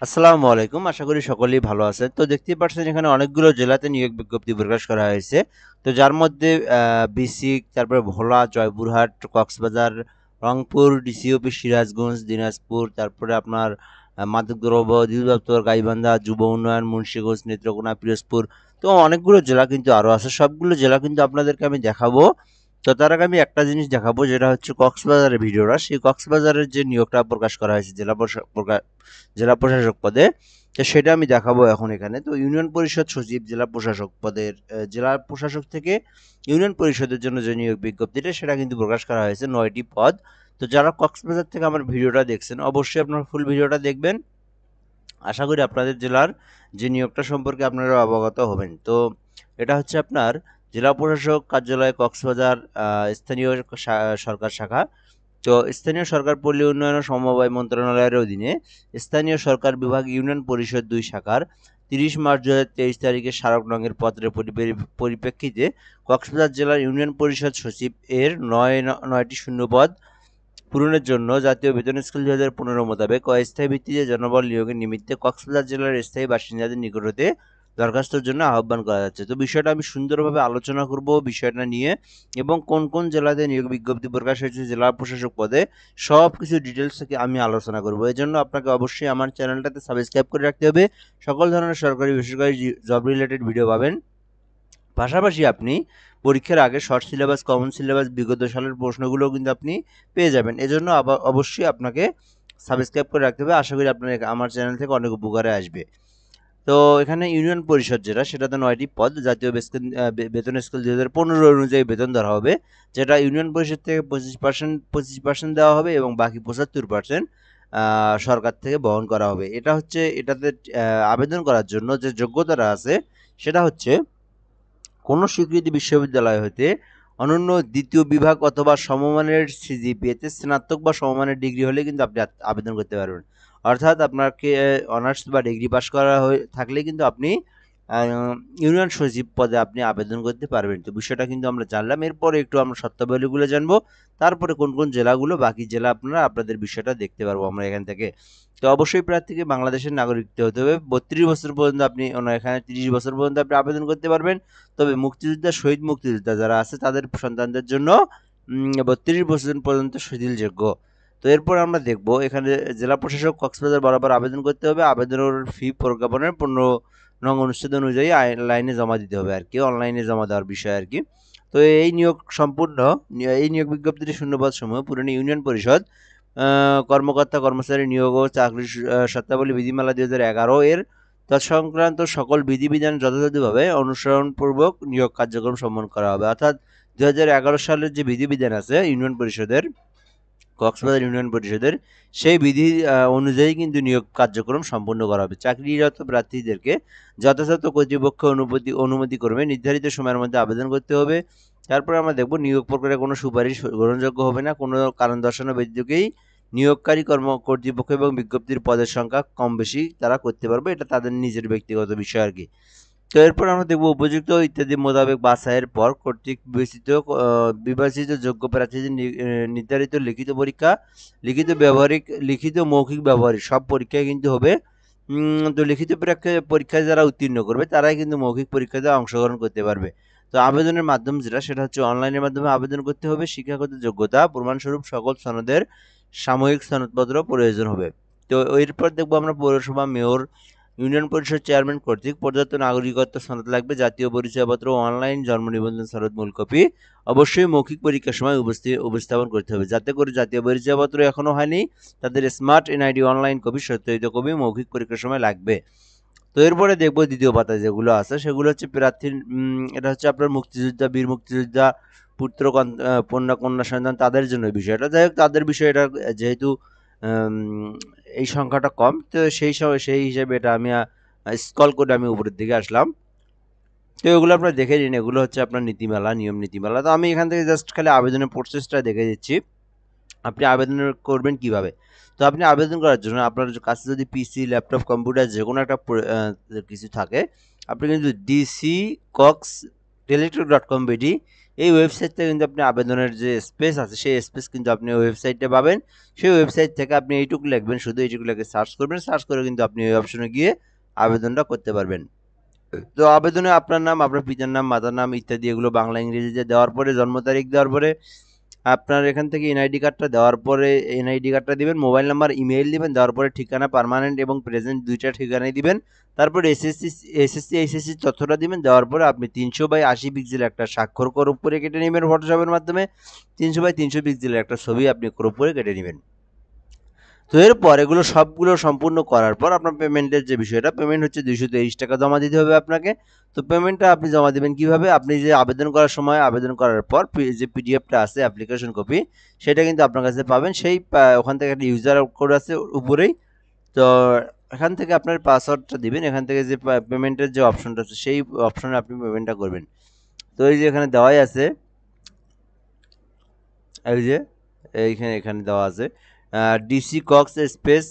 আসসালামু আলাইকুম। আশা করি সকলেই ভালো আছেন। তো দেখতেই পাচ্ছেন এখানে অনেকগুলো জেলাতে নিয়োগ বিজ্ঞপ্তি প্রকাশ করা হয়েছে। তো যার মধ্যে বিসিক, তারপরে ভোলা, জয়পুরহাট, কক্সবাজার, রংপুর, ডিসি অফিস, সিরাজগঞ্জ, দিনাজপুর, তারপরে আপনার মাদকদ্রব্য অধিদপ্তর, গাইবান্ধা, যুব উন্নয়ন, মুন্সিগঞ্জ, নেত্রকোনা, পিরোজপুর। তো অনেকগুলো জেলা কিন্তু আরও আছে। সবগুলো জেলা কিন্তু আপনাদেরকে আমি দেখাবো। তো তার আগে আমি একটা জিনিস দেখাবো, যেটা হচ্ছে কক্সবাজারের ভিডিওটা। সেই কক্সবাজারের যে নিয়োগটা প্রকাশ করা হয়েছে জেলা প্রশাসক পদে, তো সেটা আমি দেখাবো এখন এখানে। তো ইউনিয়ন পরিষদ সচিব, জেলা প্রশাসক পদের জেলা প্রশাসক থেকে ইউনিয়ন পরিষদের জন্য যে নিয়োগ বিজ্ঞপ্তিটা, সেটা কিন্তু প্রকাশ করা হয়েছে ৯টি পদ। তো যারা কক্সবাজার থেকে আমার ভিডিওটা দেখছেন, অবশ্যই আপনারা ফুল ভিডিওটা দেখবেন। আশা করি আপনাদের জেলার যে নিয়োগটা সম্পর্কে আপনারা অবগত হবেন। তো এটা হচ্ছে আপনার জেলা প্রশাসক কার্যালয়, কক্সবাজার, স্থানীয় সরকার শাখা। তো স্থানীয় সরকার, পল্লী উন্নয়ন ও সমবায় মন্ত্রণালয়ের অধীনে স্থানীয় সরকার বিভাগ, ইউনিয়ন পরিষদ ২ শাখার ৩০ মার্চ ২০২৩ তারিখে স্মারক নঙের পত্রের পরিপ্রেক্ষিতে কক্সবাজার জেলার ইউনিয়ন পরিষদ সচিব এর ৯টি শূন্যপদ পূরণের জন্য জাতীয় বেতন স্কেল ২০১৫ মোতাবেক অস্থায়ী ভিত্তিতে জনবল নিয়োগের নিমিত্তে কক্সবাজার জেলার স্থায়ী বাসিন্দাদের নিকট হতে দরখাস্তের জন্য আহ্বান করা যাচ্ছে। তো বিষয়টা আমি সুন্দরভাবে আলোচনা করব বিষয়টা নিয়ে, এবং কোন কোন জেলাতে নিয়োগ বিজ্ঞপ্তি প্রকাশ হয়েছে জেলা প্রশাসক পদে, সব কিছু ডিটেলস থেকে আমি আলোচনা করব। এই জন্য আপনাকে অবশ্যই আমার চ্যানেলটাতে সাবস্ক্রাইব করে রাখতে হবে। সকল ধরনের সরকারি বেসরকারি জব রিলেটেড ভিডিও পাবেন। পাশাপাশি আপনি পরীক্ষার আগে শর্ট সিলেবাস, কমন সিলেবাস, বিগত সালের প্রশ্নগুলোও কিন্তু আপনি পেয়ে যাবেন। এজন্য অবশ্যই আপনাকে সাবস্ক্রাইব করে রাখতে হবে। আশা করি আপনার আমার চ্যানেল থেকে অনেক উপকারে আসবে। তো এখানে ইউনিয়ন পরিষদ যেটা, সেটাতে ৯টি পদ। জাতীয় বেতন স্কেল ২০১৫ অনুযায়ী বেতন ধরা হবে, যেটা ইউনিয়ন পরিষদ থেকে ২৫% দেওয়া হবে এবং বাকি ৭৫% সরকার থেকে বহন করা হবে। এটাতে আবেদন করার জন্য যে যোগ্যতাটা আছে, সেটা হচ্ছে কোনো স্বীকৃত বিশ্ববিদ্যালয় হতে অনন্য দ্বিতীয় বিভাগ অথবা সমমানের সিজিপিএতে স্নাতক বা সমমানের ডিগ্রি হলে কিন্তু আপনি আবেদন করতে পারবেন। অর্থাৎ আপনাকে অনার্স বা ডিগ্রি পাস করা হয়ে থাকলে কিন্তু আপনি ইউনিয়ন সচিব পদে আপনি আবেদন করতে পারবেন। তো বিষয়টা কিন্তু আমরা জানলাম। এরপরে একটু আমরা শর্তাবলীগুলো জানবো। তারপরে কোন কোন জেলাগুলো, বাকি জেলা আপনাদের বিষয়টা দেখতে পারবো আমরা এখান থেকে। তো অবশ্যই প্রার্থীকে বাংলাদেশের নাগরিক হতে হবে। ৩২ বছর পর্যন্ত আপনি এখানে ৩০ বছর পর্যন্ত আপনি আবেদন করতে পারবেন। তবে মুক্তিযোদ্ধা, শহীদ মুক্তিযোদ্ধা যারা আছে, তাদের সন্তানদের জন্য ৩২ বছর পর্যন্ত শিথিলযোগ্য। তো এরপর আমরা দেখব এখানে জেলা প্রশাসক কক্সবাজার বরাবর আবেদন করতে হবে। আবেদনের ফি প্রজ্ঞাপনের ১৫ নং অনুচ্ছেদ অনুযায়ী লাইনে জমা দিতে হবে আর কি, অনলাইনে জমা দেওয়ার বিষয় আর কি। তো এই নিয়োগ বিজ্ঞপ্তিটি শূন্যপদ সমূহ পূরণে ইউনিয়ন পরিষদ কর্মকর্তা কর্মচারী নিয়োগ ও চাকরির শর্তাবলী বিধিমালা ২০১১ এর তৎসংক্রান্ত সকল বিধিবিধান যথাযথভাবে অনুসরণপূর্বক নিয়োগ কার্যক্রম সম্পন্ন করা হবে। অর্থাৎ ২০১১ সালের যে বিধিবিধান আছে ইউনিয়ন পরিষদের, কক্সবাজার ইউনিয়ন পরিষদের, সেই বিধি অনুযায়ী কিন্তু নিয়োগ কার্যক্রম সম্পন্ন করা হবে। চাকরিরত প্রার্থীদেরকে যথাযথ কর্তৃপক্ষ অনুমতি ক্রমে নির্ধারিত সময়ের মধ্যে আবেদন করতে হবে। তারপরে আমরা দেখব নিয়োগ প্রক্রিয়ায় কোনো সুপারিশ গ্রহণযোগ্য হবে না। কোনো কারণ দর্শানো ব্যতিরেকেই নিয়োগকারী কর্তৃপক্ষ এবং বিজ্ঞপ্তির পদের সংখ্যা কম বেশি তারা করতে পারবে। এটা তাদের নিজের ব্যক্তিগত বিষয় আর কি। তো এরপর আমরা দেখব উপযুক্ত ইত্যাদি মোতাবেক বাছাইয়ের পর কর্তৃক বিবেচিত যোগ্য প্রার্থীদের নির্ধারিত লিখিত পরীক্ষা, লিখিত মৌখিক ব্যবহারিক সব পরীক্ষায় কিন্তু হবে। তো লিখিত পরীক্ষায় যারা উত্তীর্ণ করবে, তারাই কিন্তু মৌখিক পরীক্ষাতে অংশগ্রহণ করতে পারবে। তো আবেদনের মাধ্যম যেটা, সেটা হচ্ছে অনলাইনের মাধ্যমে আবেদন করতে হবে। শিক্ষাগত যোগ্যতা প্রমাণস্বরূপ সকল সনদের সাময়িক সনদপত্র প্রয়োজন হবে। তো এরপর দেখবো আমরা পৌরসভা, মেয়র, ইউনিয়ন পরিষদ চেয়ারম্যান কর্তৃক প্রদত্ত নাগরিকত্ব সনদ লাগবে, জাতীয় পরিচয়পত্র, অনলাইন জন্ম নিবন্ধন সনদ মূল কপি অবশ্যই মৌখিক পরীক্ষার সময় উপস্থাপন করতে হবে, যাতে করে জাতীয় পরিচয়পত্র এখনো হয়নি তাদের স্মার্ট এনআইডি অনলাইন কপি, সত্যায়িত কপি মৌখিক পরীক্ষার সময় লাগবে। তো এরপরে দেখবো দ্বিতীয় পাতায় যেগুলো আছে, সেগুলো হচ্ছে প্রার্থীর এটা হচ্ছে আপনার মুক্তিযোদ্ধা, বীর মুক্তিযোদ্ধা, পুত্র কন্যা, কন্যা সন্তান, তাদের জন্য বিষয়টা। যাই হোক, তাদের বিষয়টা যেহেতু এই সংখ্যাটা কম, তো সেই হিসেবে এটা আমি স্ক্রল করে আমি উপরের দিকে আসলাম। তো এগুলো আপনারা দেখে নিন। এগুলো হচ্ছে আপনার নিয়ম নীতিমালা। তো আমি এখান থেকে জাস্ট খালি আবেদনের প্রসেসটা দেখে দিচ্ছি, আপনি আবেদন করবেন কিভাবে। তো আপনি আবেদন করার জন্য আপনার কাছে যদি পিসি, ল্যাপটপ, কম্পিউটার যে কোনো একটা কিছু থাকে, আপনি কিন্তু dccox.teletalk.com এই ওয়েবসাইট থেকে কিন্তু আপনি আবেদনের যে স্পেস আছে সেই স্পেস কিন্তু আপনি ওয়েবসাইটে পাবেন। সেই ওয়েবসাইট থেকে আপনি এইটুকু লিখবেন, শুধু এইটুকু লিখে সার্চ করবেন, সার্চ করে কিন্তু আপনি ওই অপশনে গিয়ে আবেদনটা করতে পারবেন। তো আবেদনে আপনার নাম, আপনার পিতার নাম, মাতার নাম ইত্যাদি এগুলো বাংলা ইংরেজিতে দেওয়ার পরে, জন্ম তারিখ দেওয়ার পরে, আপনার এখান থেকে এনআইডি কার্ডটা দেওয়ার পরে এনআইডি কার্ডটা দিবেন, মোবাইল নাম্বার, ইমেইল দিবেন, দেওয়ার পরে ঠিকানা পার্মানেন্ট এবং প্রেজেন্ট দুইটা ঠিকানাই দিবেন। তারপরে এইচএসসি তথ্যটা দিবেন, দেওয়ার পরে আপনি 300/80 পিক্সেল একটা স্বাক্ষর ক্রপ করে কেটে নেবেন ফটোশপের মাধ্যমে। 300/300 পিক্সেলের একটা ছবি আপনি ক্রপ করে কেটে নেবেন। তো এরপর এগুলো সবগুলো সম্পূর্ণ করার পর আপনার পেমেন্টের যে বিষয়টা, পেমেন্ট হচ্ছে 223 টাকা জমা দিতে হবে আপনাকে। তো পেমেন্টটা আপনি জমা দেবেন কিভাবে? আপনি যে আবেদন করার সময় আবেদন করার পর যে পিডিএফটা আছে অ্যাপ্লিকেশন কপি, সেটা কিন্তু আপনার কাছে পাবেন। সেই ওখান থেকে একটা ইউজার কোড আছে উপরেই। তো এখান থেকে আপনার পাসওয়ার্ডটা দিবেন, এখান থেকে যে পেমেন্টের যে অপশনটা আছে সেই অপশনে আপনি পেমেন্টটা করবেন। তো এই যে এখানে দেওয়াই আছে, এই যে এখানে দেওয়া আছে DC Cox space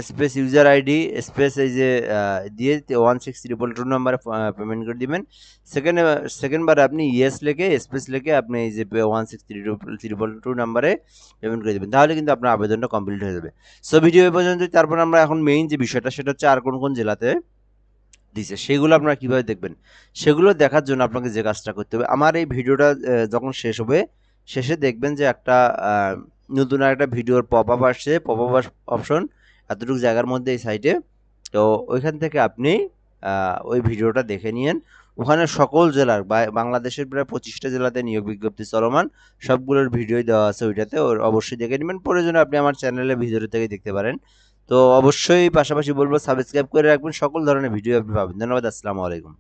space user ID space এই যে দিয়ে 1632 নাম্বারে পেমেন্ট করে দিবেন। সেকেন্ডবারে আপনি ইয়েস লিখে স্পেস লিখে আপনি এই যে 1632 নাম্বারে পেমেন্ট করে দেবেন, তাহলে কিন্তু আপনার আবেদনটা কমপ্লিট হয়ে যাবে। সো ভিডিও এই পর্যন্ত। তারপর আমরা এখন মেইন যে বিষয়টা সেটা হচ্ছে আর কোন কোন জেলাতে দিছে সেগুলো আপনারা কিভাবে দেখবেন, সেগুলো দেখার জন্য আপনাকে যে কাজটা করতে হবে, আমার এই ভিডিওটা যখন শেষ হবে, শেষে দেখবেন যে একটা নতুন একটা ভিডিওর পপ আপ আসছে, পপ আপ অপশন এতটুকু জায়গার মধ্যে এই সাইটে। তো ওইখান থেকে আপনি ওই ভিডিওটা দেখে নিয়েন। ওখানে সকল জেলার বাংলাদেশের প্রায় 25টা জেলাতে নিয়োগ বিজ্ঞপ্তি চলমান, সবগুলোর ভিডিও দেওয়া আছে ওইটাতে, অবশ্যই দেখে নেবেন। প্রয়োজনে আপনি আমার চ্যানেলে ভিডিও থেকে দেখতে পারেন। তো অবশ্যই পাশাপাশি বলবো সাবস্ক্রাইব করে রাখবেন, সকল ধরনের ভিডিও আপনি পাবেন। ধন্যবাদ, আসসালামু আলাইকুম।